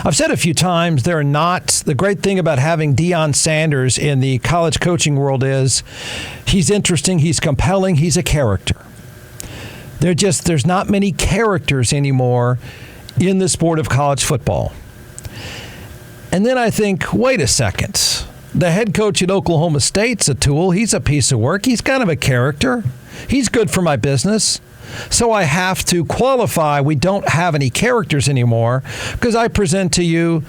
I've said a few times, the great thing about having Deion Sanders in the college coaching world is he's interesting, he's compelling, he's a character. There's not many characters anymore in the sport of college football. And then I think, wait a second. The head coach at Oklahoma State's a tool. He's a piece of work. He's kind of a character. He's good for my business. So I have to qualify we don't have any characters anymore because I present to you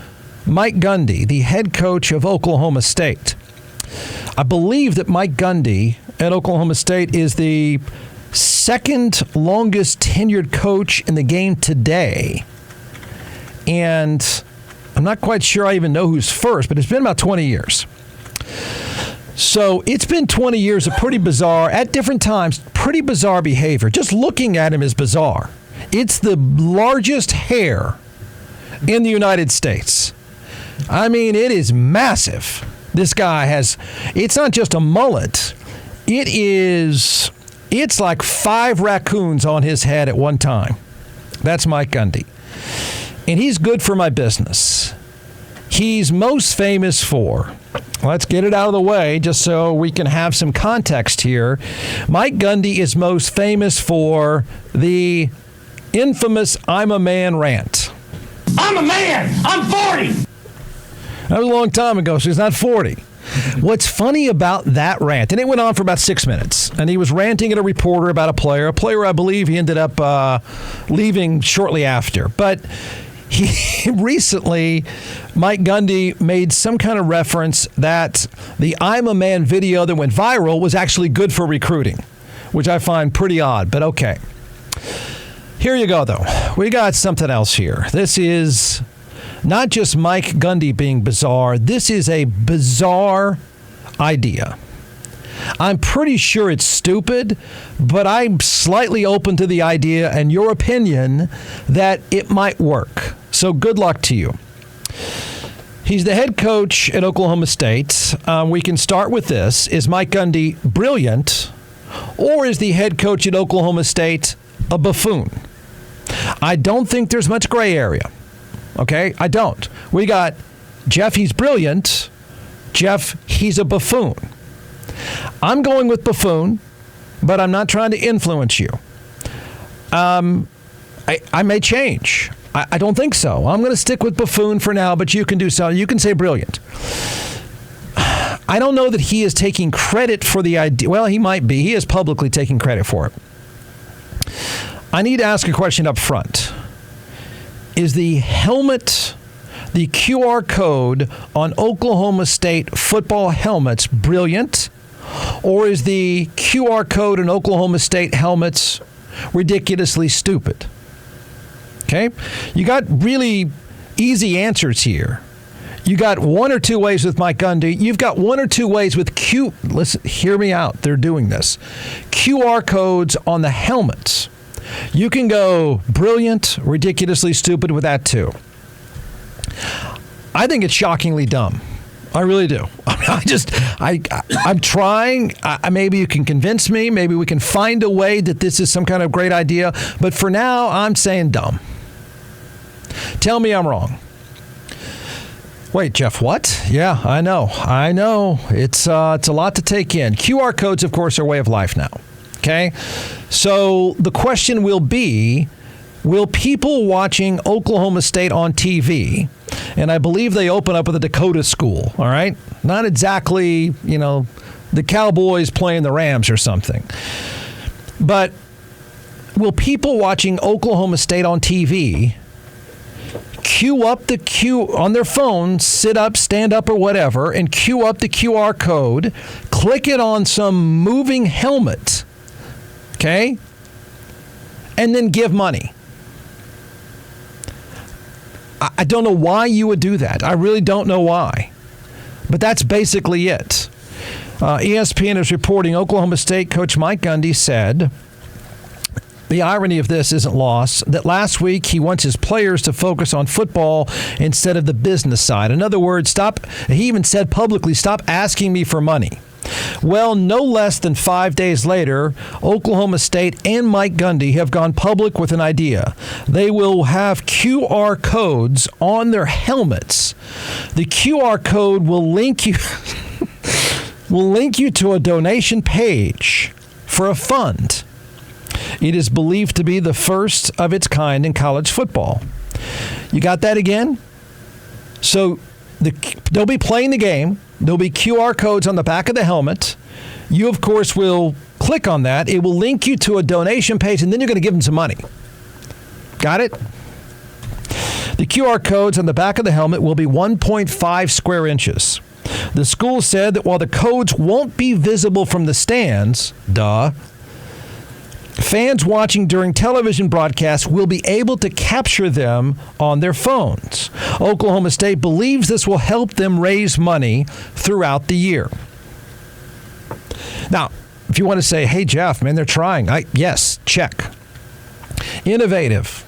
Mike Gundy, the head coach of Oklahoma State. I believe that Mike Gundy at Oklahoma State is the second longest tenured coach in the game today. And I'm not quite sure I even know who's first, but it's been about 20 years. So it's been 20 years of pretty bizarre, at different times, pretty bizarre behavior. Just looking at him is bizarre. It's the largest hair in the United States. I mean, it is massive. This guy it's not just a mullet. It's like 5 raccoons on his head at one time. That's Mike Gundy. And he's good for my business. He's most famous for, let's get it out of the way just so we can have some context here. Mike Gundy is most famous for the infamous I'm a man rant. I'm a man. I'm 40. That was a long time ago, so he's not 40. What's funny about that rant, and it went on for about 6 minutes, and he was ranting at a reporter about a player I believe he ended up leaving shortly after. But recently, Mike Gundy made some kind of reference that the I'm a Man video that went viral was actually good for recruiting, which I find pretty odd, but okay. Here you go, though. We got something else here. This is not just Mike Gundy being bizarre. This is a bizarre idea. I'm pretty sure it's stupid, but I'm slightly open to the idea and your opinion that it might work. So good luck to you. He's the head coach at Oklahoma State. We can start with this. Is Mike Gundy brilliant, or is the head coach at Oklahoma State a buffoon? I don't think there's much gray area. Okay? I don't. We got Jeff, he's brilliant. Jeff, he's a buffoon. I'm going with buffoon, but I'm not trying to influence you. I may change. I don't think so. I'm going to stick with buffoon for now, but you can do so. You can say brilliant. I don't know that he is taking credit for the idea. Well, he might be. He is publicly taking credit for it. I need to ask a question up front. Is the helmet, the QR code on Oklahoma State football helmets brilliant? Or is the QR code in Oklahoma State helmets ridiculously stupid? Okay? You got really easy answers here. You got one or two ways with Mike Gundy. You've got one or two ways with listen, hear me out. They're doing this. QR codes on the helmets. You can go brilliant, ridiculously stupid with that too. I think it's shockingly dumb. I really do. I'm trying. Maybe you can convince me. Maybe we can find a way that this is some kind of great idea. But for now, I'm saying dumb. Tell me I'm wrong. Wait, Jeff, what? Yeah, I know. It's a lot to take in. QR codes, of course, are a way of life now. Okay? So the question will be, will people watching Oklahoma State on TV, and I believe they open up with a Dakota school, all right? Not exactly, the Cowboys playing the Rams or something. But will people watching Oklahoma State on TV queue up the on their phone, sit up, stand up, or whatever, and queue up the QR code, click it on some moving helmet, okay, and then give money? I don't know why you would do that. I really don't know why. But that's basically it. ESPN is reporting Oklahoma State coach Mike Gundy said, the irony of this isn't lost, that last week he wants his players to focus on football instead of the business side. In other words, he even said publicly, stop asking me for money. Well, no less than 5 days later, Oklahoma State and Mike Gundy have gone public with an idea. They will have QR codes on their helmets. The QR code will link you to a donation page for a fund. It is believed to be the first of its kind in college football. You got that again? So they'll be playing the game. There'll be QR codes on the back of the helmet. You, of course, will click on that. It will link you to a donation page, and then you're going to give them some money. Got it? The QR codes on the back of the helmet will be 1.5 square inches. The school said that while the codes won't be visible from the stands, fans watching during television broadcasts will be able to capture them on their phones. Oklahoma State believes this will help them raise money throughout the year. Now, if you want to say, hey, Jeff, man, they're trying. Yes, check. Innovative.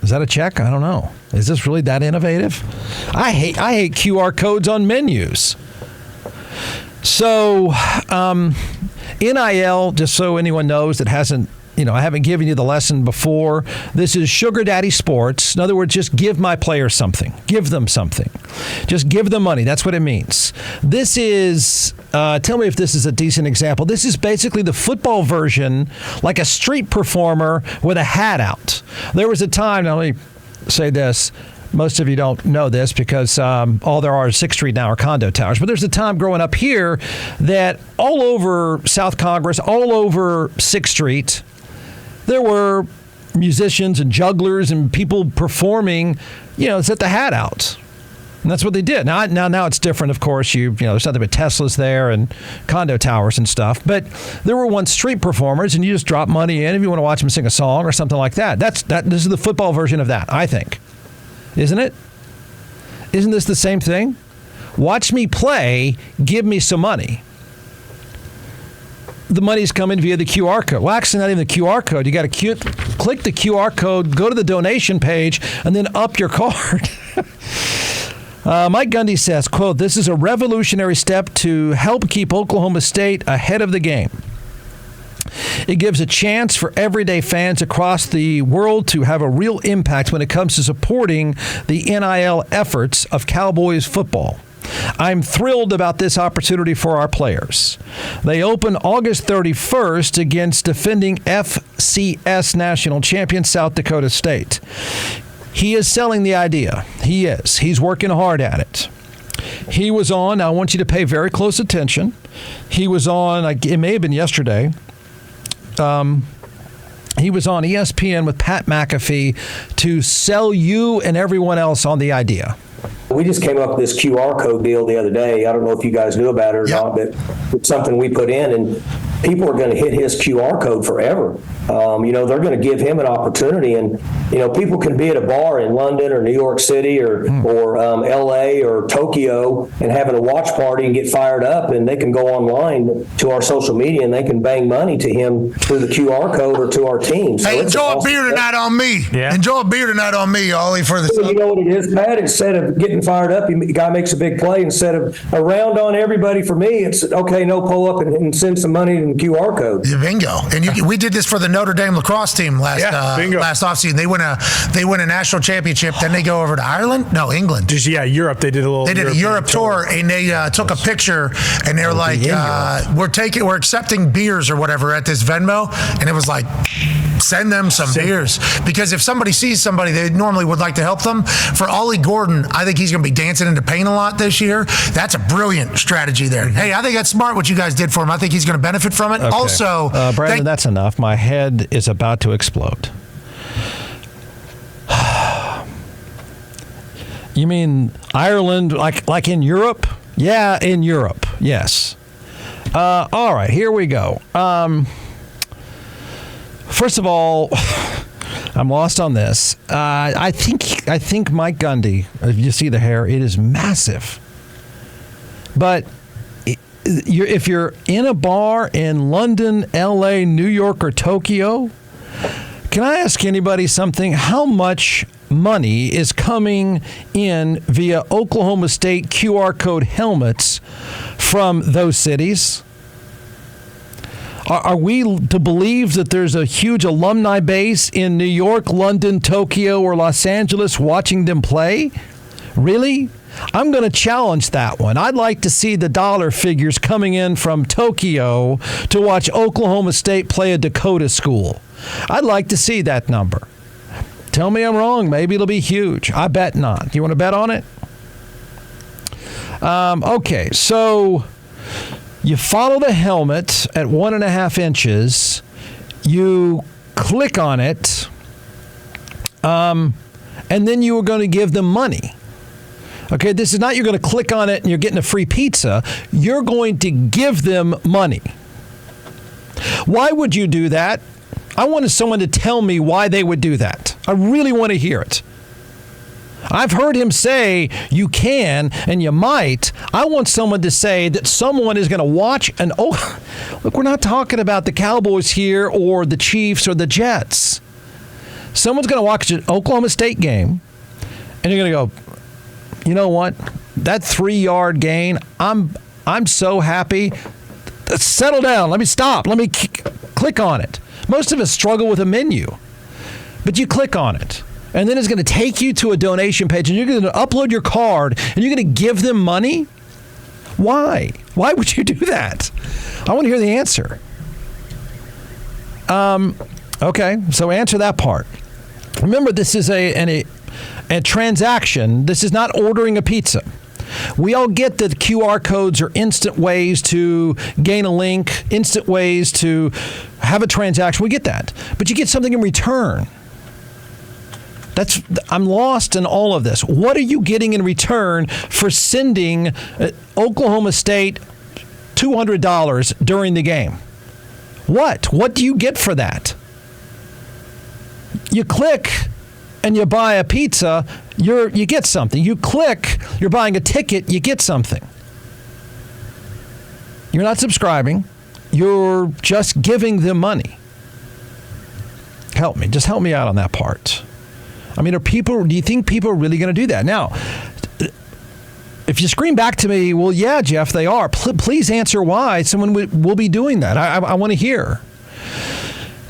Is that a check? I don't know. Is this really that innovative? I hate QR codes on menus. So, NIL, just so anyone knows that hasn't, I haven't given you the lesson before. This is sugar daddy sports. In other words, just give my players something. Give them something. Just give them money. That's what it means. This is, tell me if this is a decent example. This is basically the football version, like a street performer with a hat out. There was a time, now let me say this. Most of you don't know this because all there are is 6th Street now are condo towers. But there's a time growing up here that all over South Congress, all over 6th Street, there were musicians and jugglers and people performing, set the hat out. And that's what they did. Now it's different, of course. There's nothing but Teslas there and condo towers and stuff. But there were once street performers, and you just drop money in if you want to watch them sing a song or something like that. This is the football version of that, I think. Isn't it? Isn't this the same thing? Watch me play, give me some money. The money's coming via the QR code. Well, actually, not even the QR code. You got to click the QR code, go to the donation page, and then up your card. Mike Gundy says, quote, "This is a revolutionary step to help keep Oklahoma State ahead of the game. It gives a chance for everyday fans across the world to have a real impact when it comes to supporting the NIL efforts of Cowboys football. I'm thrilled about this opportunity for our players. They open August 31st against defending FCS national champion South Dakota State." He is selling the idea. He is. He's working hard at it. He was on, I want you to pay very close attention. He was on, it may have been yesterday. He was on ESPN with Pat McAfee to sell you and everyone else on the idea. We just came up with this QR code deal the other day. I don't know if you guys knew about it or not, but it's something we put in, and people are going to hit his QR code forever. They're going to give him an opportunity, and people can be at a bar in London or New York City or LA or Tokyo and having a watch party and get fired up, and they can go online to our social media and they can bang money to him through the QR code or to our team. So hey, enjoy a beer tonight on me. Yeah. Enjoy a beer tonight on me, Ollie, for the. You know what it is, Pat? Instead of getting fired up, the guy makes a big play. Instead of a round on everybody for me, it's okay. No, pull up and send some money in the QR code. Yeah, bingo. And we did this for the Notre Dame lacrosse team last offseason. They win a national championship. Then they go over to Ireland. No, England. Europe. They did a Europe tour, and they took a picture, and they're like, we're accepting beers or whatever at this Venmo, and it was like, send them some beers, because if somebody sees somebody they normally would like to help them. For Ollie Gordon, I think he's going to be dancing into pain a lot this year. That's a brilliant strategy there. Hey, I think that's smart what you guys did for him. I think he's going to benefit from it. Okay. Also, Brandon, that's enough. My head is about to explode. You mean Ireland, like in Europe? Yeah, in Europe. Yes. All right, here we go. First of all, I'm lost on this. I think Mike Gundy, if you see the hair, it is massive. But if you're in a bar in London, LA, New York, or Tokyo, can I ask anybody something? How much money is coming in via Oklahoma State QR code helmets from those cities? Are we to believe that there's a huge alumni base in New York, London, Tokyo, or Los Angeles watching them play? Really? I'm going to challenge that one. I'd like to see the dollar figures coming in from Tokyo to watch Oklahoma State play a Dakota school. I'd like to see that number. Tell me I'm wrong. Maybe it'll be huge. I bet not. You want to bet on it? Okay, so you follow the helmet at 1.5 inches. You click on it, and then you are going to give them money. Okay, this is not you're going to click on it and you're getting a free pizza. You're going to give them money. Why would you do that? I wanted someone to tell me why they would do that. I really want to hear it. I've heard him say you can and you might. I want someone to say that someone is going to watch and, oh, look, we're not talking about the Cowboys here or the Chiefs or the Jets. Someone's going to watch an Oklahoma State game and you're going to go, you know what? That 3-yard gain, I'm so happy. Settle down. Let me stop. Let me click on it. Most of us struggle with a menu, but you click on it. And then it's going to take you to a donation page, and you're going to upload your card, and you're going to give them money? Why? Why would you do that? I want to hear the answer. Okay, so answer that part. Remember, this is a transaction. This is not ordering a pizza. We all get that QR codes are instant ways to gain a link, instant ways to have a transaction. We get that. But you get something in return. I'm lost in all of this. What are you getting in return for sending Oklahoma State $200 during the game? What? What do you get for that? You click and you buy a pizza, you get something. You click, you're buying a ticket, you get something. You're not subscribing. You're just giving them money. Help me. Just help me out on that part. I mean, do you think people are really going to do that? Now, if you scream back to me, well, yeah, Jeff, they are. Please answer why someone will be doing that. I want to hear.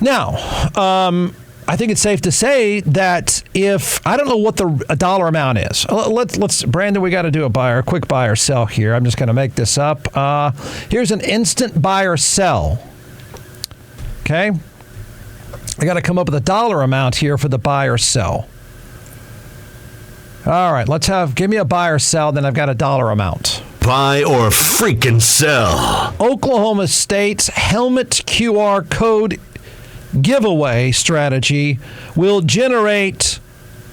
Now, I think it's safe to say that I don't know what the dollar amount is. Let's Brandon, we got to do a quick buy or sell here. I'm just going to make this up. Here's an instant buy or sell. Okay. I got to come up with a dollar amount here for the buy or sell. All right, give me a buy or sell, then I've got a dollar amount. Buy or freaking sell. Oklahoma State's helmet QR code giveaway strategy will generate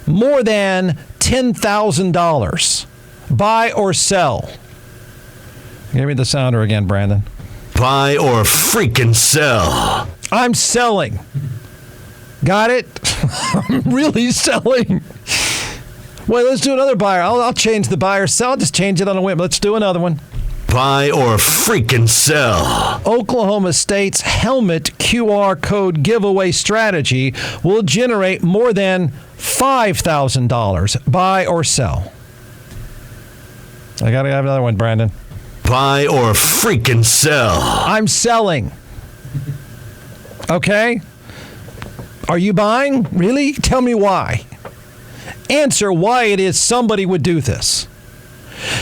more than $10,000. Buy or sell. Give me the sounder again, Brandon. Buy or freaking sell. I'm selling. Got it? I'm really selling. Well, let's do another buyer. I'll change the buy or sell. I'll just change it on a whim. Let's do another one. Buy or freaking sell. Oklahoma State's helmet QR code giveaway strategy will generate more than $5,000. Buy or sell. I got to have another one, Brandon. Buy or freaking sell. I'm selling. Okay? Are you buying? Really? Tell me why. Answer why it is somebody would do this.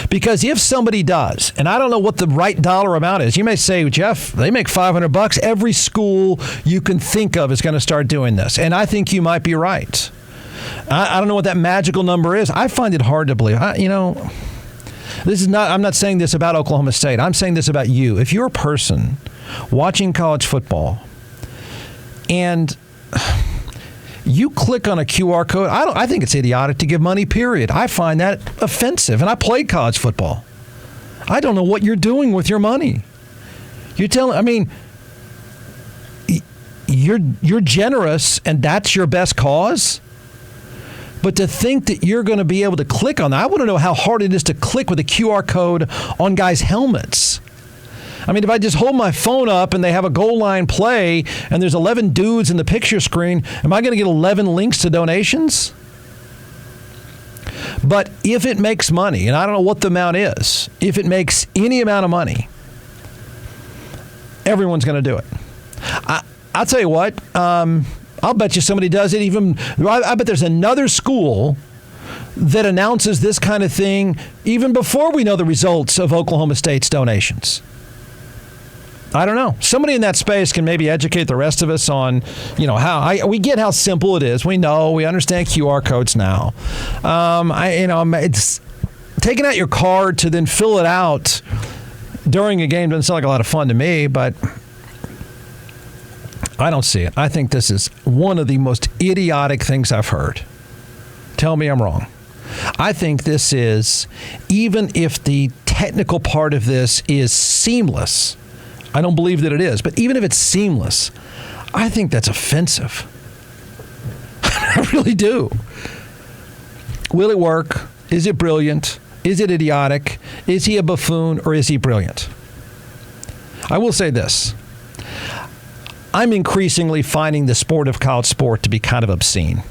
Because if somebody does, and I don't know what the right dollar amount is, you may say, Jeff, they make $500. Every school you can think of is going to start doing this. And I think you might be right. I don't know what that magical number is. I find it hard to believe. I'm not saying this about Oklahoma State. I'm saying this about you. If you're a person watching college football and you click on a QR code, I think it's idiotic to give money, period. I find that offensive. And I played college football. I don't know what you're doing with your money. You're generous and that's your best cause. But to think that you're going to be able to click on that, I want to know how hard it is to click with a QR code on guys' helmets. I mean, if I just hold my phone up and they have a goal line play and there's 11 dudes in the picture screen, am I going to get 11 links to donations? But if it makes money, and I don't know what the amount is, if it makes any amount of money, everyone's going to do it. I'll tell you what. I'll bet you somebody does it even. I bet there's another school that announces this kind of thing even before we know the results of Oklahoma State's donations. I don't know. Somebody in that space can maybe educate the rest of us on, how we get how simple it is. We know, we understand QR codes now. It's taking out your card to then fill it out during a game doesn't sound like a lot of fun to me, but I don't see it. I think this is one of the most idiotic things I've heard. Tell me I'm wrong. I think this is, even if the technical part of this is seamless, I don't believe that it is, but even if it's seamless, I think that's offensive. I really do. Will it work? Is it brilliant? Is it idiotic? Is he a buffoon or is he brilliant? I will say this. I'm increasingly finding the sport of college sport to be kind of obscene.